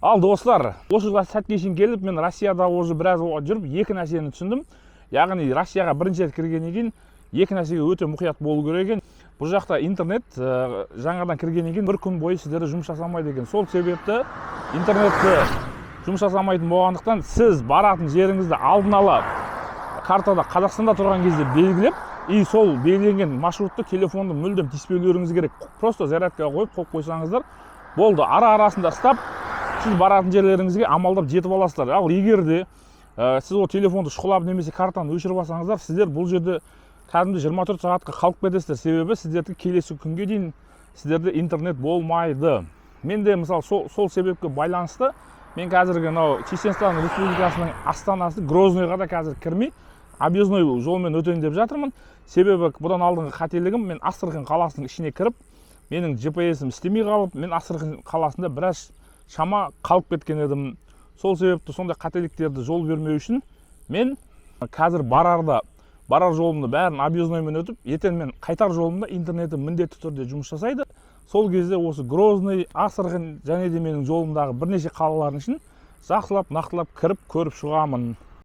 Ал достар, осы сәтке шейін келіп, мен Россияда уже біраз жүріп, екі нәрсені түсіндім. Яғни Россияға бірінші рет кіргеннен кейін екі нәрсеге өте мұқият болу керек екен. Бұл жақта интернет жаңадан кіргеннен кейін бір күн бойы сіздерді жұмыс жасамайды екен. Сол себепті интернетті жұмыс жасамайтын болғандықтан сіз баратын жеріңізді алдын ала картада Қазақстанда тұрған кезде белгілеп, и сол белгіленген маршрутты телефонды мүлдем тиіспеулеріңіз керек. Просто зарядкаға қойып қойсаңыздар болды. Ара-арасында ұстап сіз баратын жерлеріңізге амалдап жетіп аласыздар. Ал егер де сіз ол телефонды шұқылап немесе картаны өшіріп алсаңыздар, сіздер бұл жерде кәдімгі 24 сағатқа қалып кетесіздер. Себебі сіздерді келесі күнге дейін сіздерде интернет болмайды. Мен де мысалы сол себепке байланысты мен қазіргі Чеченстан Республикасының астанасы Грознойға да қазір кірмей, объездной жолмен өтейін деп жатырмын. Себебі бұдан алдыңғы қателігім, мен Астрахан қаласының ішіне кіріп, менің GPS-ім істемей қалып, мен Астрахан қаласында біраз шама қалып кеткен едім. Сол себепті сондай қателіктерді жол бермеу үшін мен қазір барар жолымды бәрін объездноймен өтіп, ертең мен қайтар жолымда интернетім міндетті түрде жұмыс жасайды. Сол кезде осы Грозный, Астрахан және де менің жолымдағы бірнеше қалалардың ішін жақсылап, нақтылап кіріп көріп шығамын.